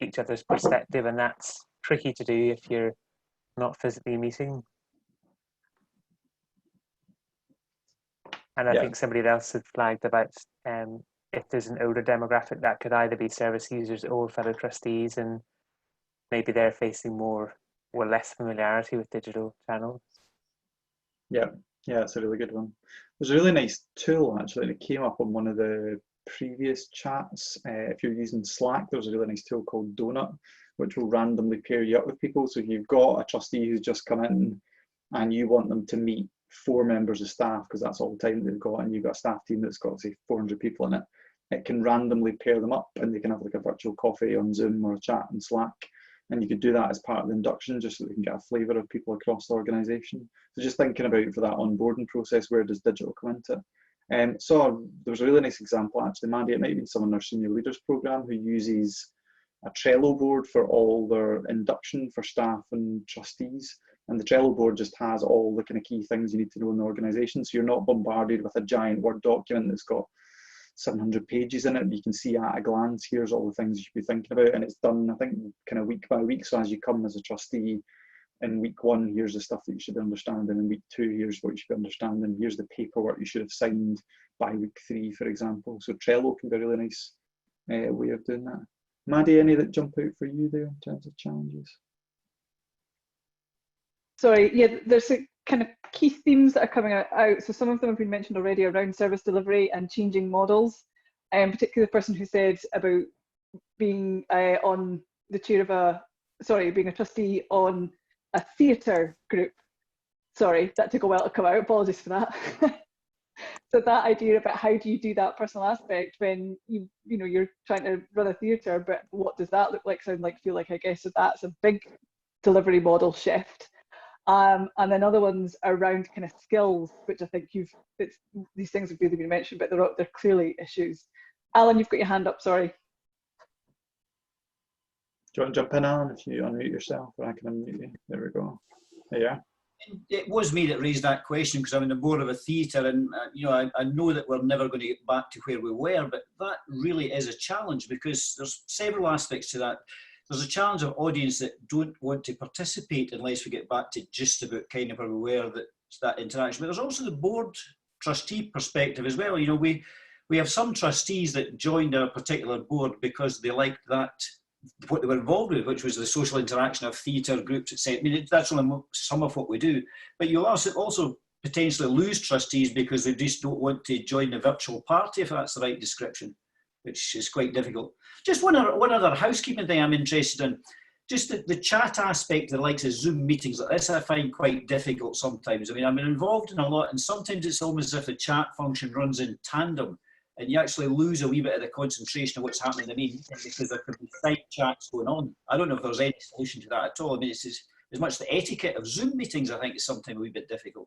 each other's perspective, and that's tricky to do if you're not physically meeting. And I think somebody else had flagged about if there's an older demographic, that could either be service users or fellow trustees, and maybe they're facing more or less familiarity with digital channels. Yeah, it's a really good one. There's a really nice tool actually that came up on one of the previous chats. If you're using Slack, there's a really nice tool called Donut, which will randomly pair you up with people. So if you've got a trustee who's just come in and you want them to meet 4 members of staff, because that's all the time they've got, and you've got a staff team that's got, say, 400 people in it, it can randomly pair them up and they can have like a virtual coffee on Zoom or a chat on Slack. And you could do that as part of the induction, just so they can get a flavour of people across the organisation. So just thinking about for that onboarding process, where does digital come into it? So there was a really nice example actually, Mandy, it might have been someone in our senior leaders programme who uses a Trello board for all their induction for staff and trustees. And the Trello board just has all the kind of key things you need to know in the organisation. So you're not bombarded with a giant Word document that's got 700 pages in it. You can see at a glance, here's all the things you should be thinking about. And it's done, I think, kind of week by week. So as you come as a trustee in week 1, here's the stuff that you should be understanding. In week 2, here's what you should be understanding. Here's the paperwork you should have signed by week 3, for example. So Trello can be a really nice way of doing that. Maddie, any that jump out for you there in terms of challenges? Sorry, yeah, there's a kind of key themes that are coming out. So some of them have been mentioned already around service delivery and changing models. Particularly the person who said about being on the chair of being a trustee on a theatre group. Sorry, that took a while to come out. Apologies for that. So that idea about how do you do that personal aspect when you're trying to run a theatre, but what does that look like, sound like, feel like, I guess. So that's a big delivery model shift. And then other ones around kind of skills, which I think these things have really been mentioned, but they're clearly issues. Alan, you've got your hand up, sorry. Do you want to jump in, Alan, if you unmute yourself, or I can unmute you? There we go. There you are. It was me that raised that question because I'm in the board of a theatre, and I know that we're never going to get back to where we were, but that really is a challenge because there's several aspects to that. There's a challenge of audience that don't want to participate unless we get back to just about kind of where we were, that interaction. But there's also the board trustee perspective as well. We have some trustees that joined a particular board because they liked that, what they were involved with, which was the social interaction of theatre groups, etc. I mean, that's only some of what we do. But you'll also potentially lose trustees because they just don't want to join the virtual party, if that's the right description, which is quite difficult. Just one other housekeeping thing I'm interested in. just the chat aspect, the likes of Zoom meetings like this, I find quite difficult sometimes. I mean, I'm involved in a lot, and sometimes it's almost as if the chat function runs in tandem, and you actually lose a wee bit of the concentration of what's happening in the meeting because there could be side chats going on. I don't know if there's any solution to that at all. I mean, it's as much the etiquette of Zoom meetings, I think, is sometimes a wee bit difficult.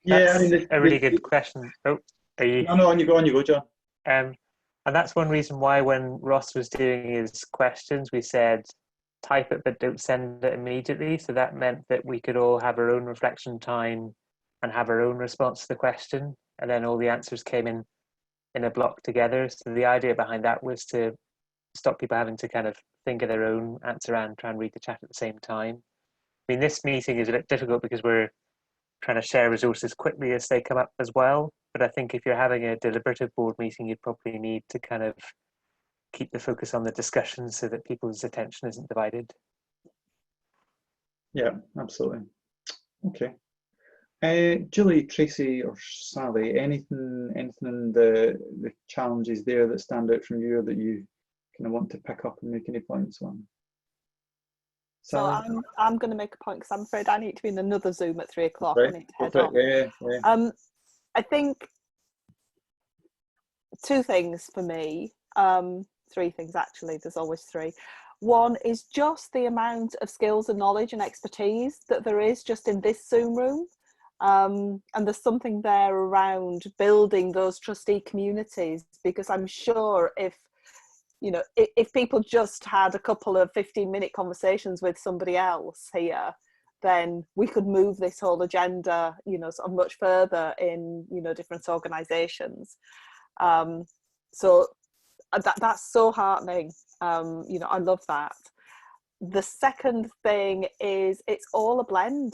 That's I mean, a really good question. Oh, are you? No, on you go, John. And that's one reason why when Ross was doing his questions, we said type it but don't send it immediately. So that meant that we could all have our own reflection time and have our own response to the question, and then all the answers came in a block together. So the idea behind that was to stop people having to kind of think of their own answer and try and read the chat at the same time. I mean, this meeting is a bit difficult because we're trying to share resources quickly as they come up as well. But I think if you're having a deliberative board meeting, you'd probably need to kind of keep the focus on the discussion so that people's attention isn't divided. Yeah, absolutely. Okay. Julie, Tracy, or Sally, anything in the challenges there that stand out from you or that you kind of want to pick up and make any points on? So I'm going to make a point because I'm afraid I need to be in another Zoom at 3 o'clock. Right. I need to head off. Yeah. I think 2 things for me, 3 things actually, there's always 3. One is just the amount of skills and knowledge and expertise that there is just in this Zoom room. And there's something there around building those trustee communities, because I'm sure if people just had a couple of 15-minute conversations with somebody else here, then we could move this whole agenda, sort of much further in, different organisations. So that's so heartening. I love that. The second thing is it's all a blend.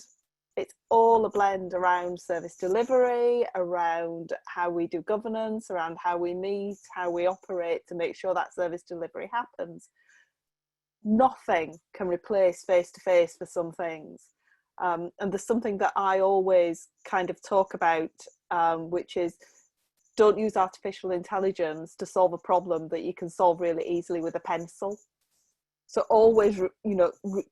It's all a blend around service delivery, around how we do governance, around how we meet, how we operate to make sure that service delivery happens. Nothing can replace face-to-face for some things. And there's something that I always kind of talk about, which is don't use artificial intelligence to solve a problem that you can solve really easily with a pencil. So always,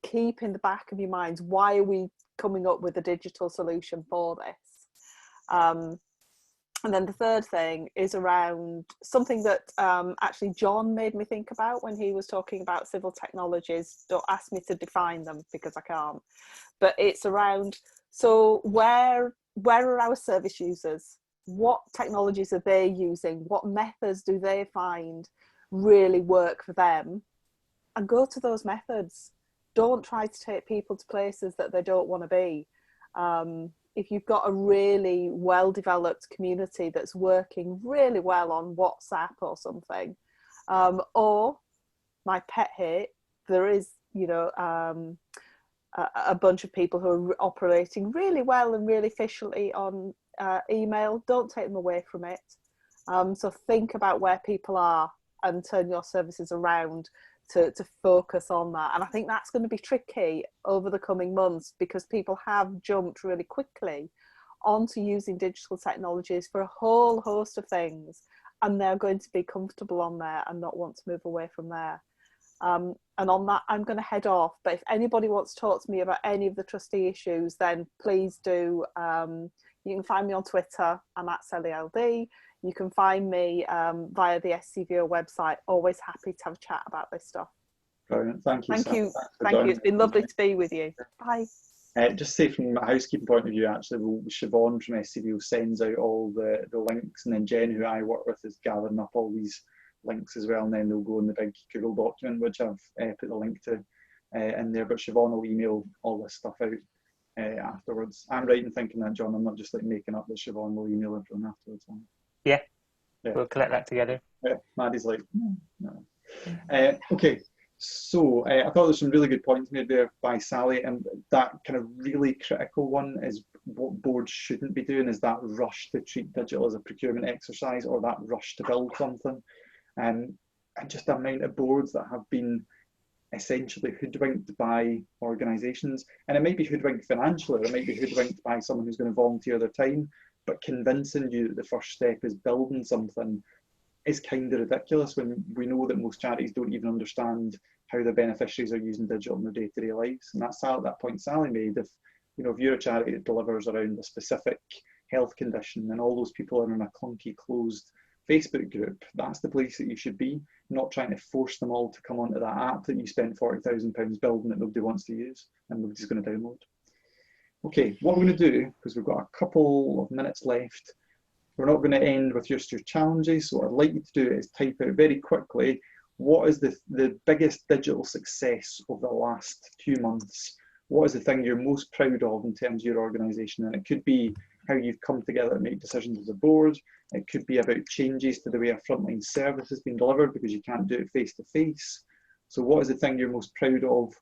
keep in the back of your minds, why are we coming up with a digital solution for this? And then the third thing is around something that actually John made me think about when he was talking about civil technologies. Don't ask me to define them because I can't. But it's around, so where are our service users? What technologies are they using? What methods do they find really work for them? And go to those methods. Don't try to take people to places that they don't want to be. If you've got a really well-developed community that's working really well on WhatsApp or something, or my pet hate, there is, a bunch of people who are operating really well and really efficiently on email. Don't take them away from it. So think about where people are and turn your services around to focus on that. And I think that's going to be tricky over the coming months because people have jumped really quickly onto using digital technologies for a whole host of things, and they're going to be comfortable on there and not want to move away from there. And on that, I'm going to head off. But if anybody wants to talk to me about any of the trustee issues, then please do. You can find me on Twitter. I'm at SellyLD. You can find me via the SCVO website. Always happy to have a chat about this stuff. Brilliant. Thank you. Thank you. Thank you. It's been lovely to be with you. Bye. Just say from a housekeeping point of view, actually, Siobhan from SCVO sends out all the links, and then Jen, who I work with, is gathering up all these links as well, and then they'll go in the big Google document, which I've put the link to in there. But Siobhan will email all this stuff out afterwards. I'm right in thinking that, John. I'm not just like making up that Siobhan will email everyone afterwards. Yeah, we'll collect that together. Maddie's like, no. Okay, so I thought there were some really good points made there by Sally, and that kind of really critical one is what boards shouldn't be doing is that rush to treat digital as a procurement exercise or that rush to build something. And just the amount of boards that have been essentially hoodwinked by organisations, and it might be hoodwinked financially, or it might be hoodwinked by someone who's going to volunteer their time, but convincing you that the first step is building something is kind of ridiculous when we know that most charities don't even understand how the beneficiaries are using digital in their day-to-day lives. And that's that point Sally made. If you're a charity that delivers around a specific health condition and all those people are in a clunky closed Facebook group, that's the place that you should be, not trying to force them all to come onto that app that you spent £40,000 building that nobody wants to use and nobody's going to download. Okay, what we're going to do, because we've got a couple of minutes left, we're not going to end with just your challenges. So what I'd like you to do is type out very quickly, what is the biggest digital success of the last few months? What is the thing you're most proud of in terms of your organisation? And it could be how you've come together to make decisions as a board. It could be about changes to the way a frontline service has been delivered because you can't do it face to face. So what is the thing you're most proud of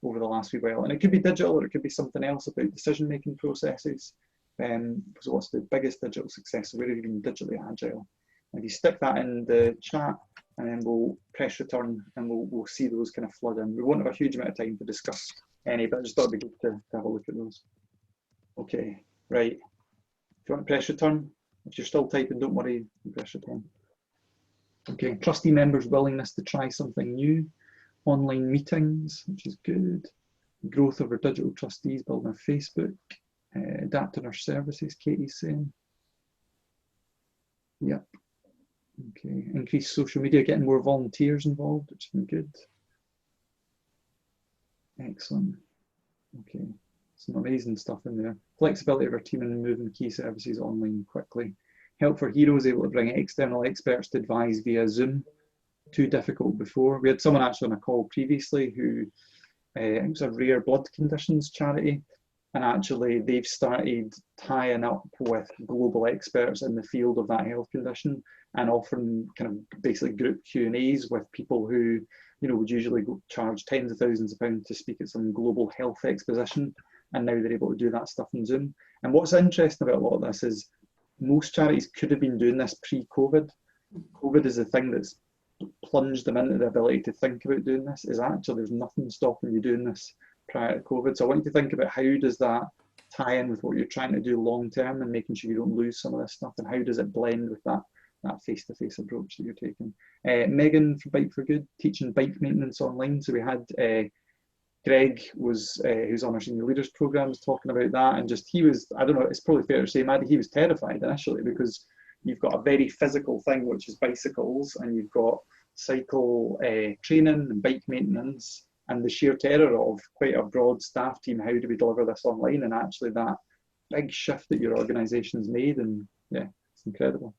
over the last wee while? And it could be digital, or it could be something else about decision-making processes. So what's the biggest digital success? So where have you been digitally agile? And if you stick that in the chat, and then we'll press return, and we'll see those kind of flood in. We won't have a huge amount of time to discuss any, but I just thought it'd be good to have a look at those. Okay, right. If you want to press return, if you're still typing, don't worry, press return. Okay, trustee members' willingness to try something new. Online meetings, which is good. Growth of our digital trustees, building our Facebook. Adapting our services, Katie's saying. Yep. Okay, increased social media, getting more volunteers involved, which has been good. Excellent. Okay, some amazing stuff in there. Flexibility of our team and moving key services online quickly. Help for Heroes, able to bring external experts to advise via Zoom. Too difficult before. We had someone actually on a call previously who, I think it was a rare blood conditions charity, and actually they've started tying up with global experts in the field of that health condition and offering kind of basically group Q&As with people who, would usually charge tens of thousands of pounds to speak at some global health exposition, and now they're able to do that stuff on Zoom. And what's interesting about a lot of this is most charities could have been doing this pre-COVID. COVID is the thing that's plunged them into the ability to think about doing this. Is actually there's nothing stopping you doing this prior to COVID. So I want you to think about how does that tie in with what you're trying to do long term and making sure you don't lose some of this stuff, and how does it blend with that face-to-face approach that you're taking. Megan from Bike for Good, teaching bike maintenance online. So we had Greg who's on our senior leaders programs talking about that, and just he was, I don't know, it's probably fair to say, Maddie, he was terrified initially because you've got a very physical thing which is bicycles, and you've got cycle training and bike maintenance, and the sheer terror of quite a broad staff team, how do we deliver this online? And actually that big shift that your organisation's made, and yeah, it's incredible.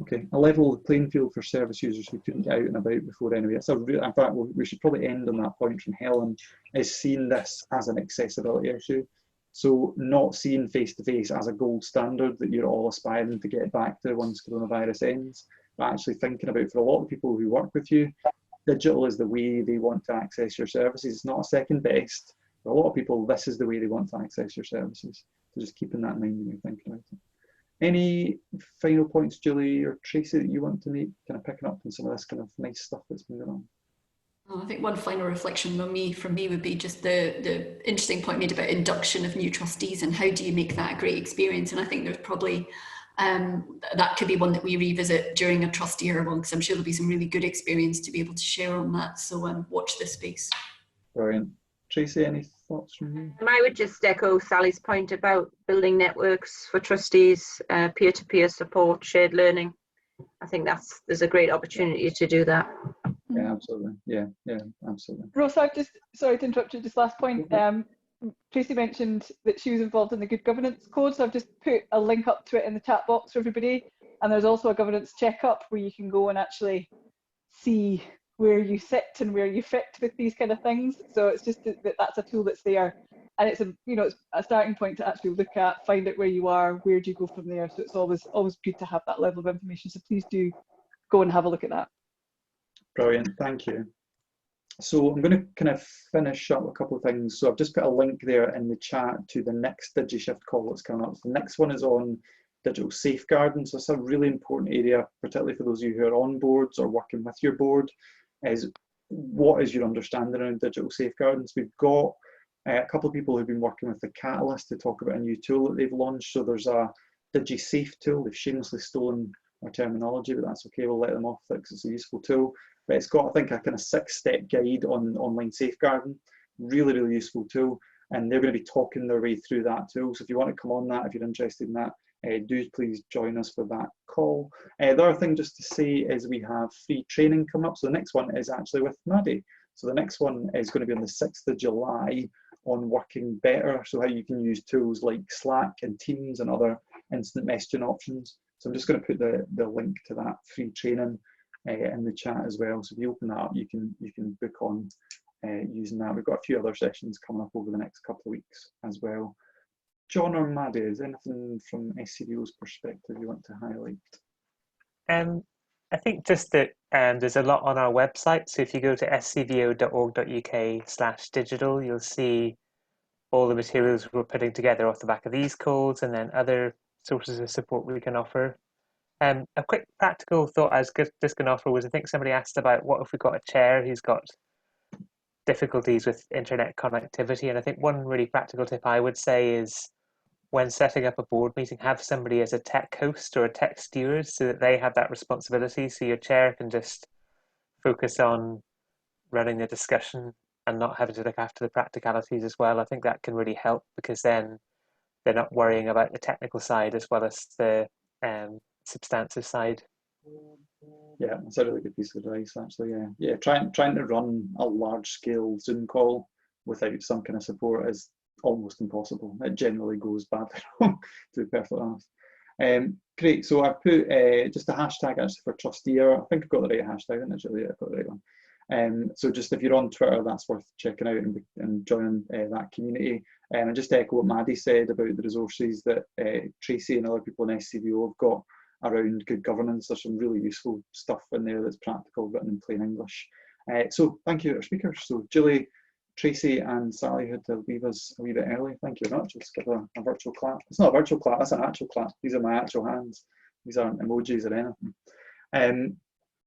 Okay, a level playing field for service users who couldn't get out and about before anyway. It's a real, in fact, we should probably end on that point from Helen, is seeing this as an accessibility issue. So not seeing face-to-face as a gold standard that you're all aspiring to get back to once coronavirus ends, but actually thinking about, for a lot of people who work with you, digital is the way they want to access your services. It's not a second best. For a lot of people, this is the way they want to access your services. So just keeping that in mind when you're thinking about it. Any final points, Julie or Tracy, that you want to make, kind of picking up on some of this kind of nice stuff that's been going on? I think one final reflection from me would be just the interesting point made about induction of new trustees and how do you make that a great experience. And I think there's probably, that could be one that we revisit during a trustee year one, because I'm sure there'll be some really good experience to be able to share on that. So watch this space. Brilliant. Tracy, any thoughts from you? I would just echo Sally's point about building networks for trustees, peer-to-peer support, shared learning. I think there's a great opportunity to do that. Yeah, absolutely. Yeah, absolutely. Ross, I've just, sorry to interrupt you, just last point. Tracy mentioned that she was involved in the Good Governance Code, so I've just put a link up to it in the chat box for everybody. And there's also a governance checkup where you can go and actually see where you sit and where you fit with these kind of things. So it's just that's a tool that's there, and it's it's a starting point to actually look at, find out where you are, where do you go from there. So it's always good to have that level of information. So please do go and have a look at that. Brilliant, thank you. So I'm going to kind of finish up a couple of things. So I've just put a link there in the chat to the next DigiShift call that's coming up. So the next one is on digital safeguarding. So it's a really important area, particularly for those of you who are on boards or working with your board, is what is your understanding around digital safeguarding. So we've got a couple of people who've been working with the Catalyst to talk about a new tool that they've launched. So there's a DigiSafe tool. They've shamelessly stolen our terminology, but that's okay, we'll let them off because it's a useful tool. but it's got, I think, a kind of 6-step guide on online safeguarding. Really, really useful tool. And they're going to be talking their way through that tool. So if you want to come on that, if you're interested in that, do please join us for that call. The other thing just to say is we have free training coming up. So the next one is actually with Maddie. So the next one is going to be on the 6th of July on working better. So how you can use tools like Slack and Teams and other instant messaging options. So I'm just going to put the link to that free training in the chat as well. So if you open that up, you can book on using that. We've got a few other sessions coming up over the next couple of weeks as well. John or Maddie, is there anything from SCVO's perspective you want to highlight? I think just that there's a lot on our website. So if you go to scvo.org.uk/digital, you'll see all the materials we're putting together off the back of these calls, and then other sources of support we can offer. A quick practical thought I was just going to offer was, I think somebody asked about what if we've got a chair who's got difficulties with internet connectivity. And I think one really practical tip I would say is, when setting up a board meeting, have somebody as a tech host or a tech steward so that they have that responsibility, so your chair can just focus on running the discussion and not having to look after the practicalities as well. I think that can really help, because then they're not worrying about the technical side as well as the substantive side. Yeah, that's a really good piece of advice, actually. Yeah, trying to run a large-scale Zoom call without some kind of support is almost impossible. It generally goes badly wrong, to be perfectly honest. Great, so I've put just a hashtag actually for trustee. I think I've got the right hashtag, isn't it, Julie? I've got the right one. So just if you're on Twitter, that's worth checking out and joining that community. And just to echo what Maddie said about the resources that Tracey and other people in SCVO have got around good governance. There's some really useful stuff in there that's practical, written in plain English. So thank you to our speakers. So Julie, Tracey and Sally had to leave us a wee bit early. Thank you very much. Let's give a virtual clap. It's not a virtual clap, that's an actual clap. These are my actual hands. These aren't emojis or anything. And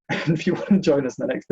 if you want to join us in the next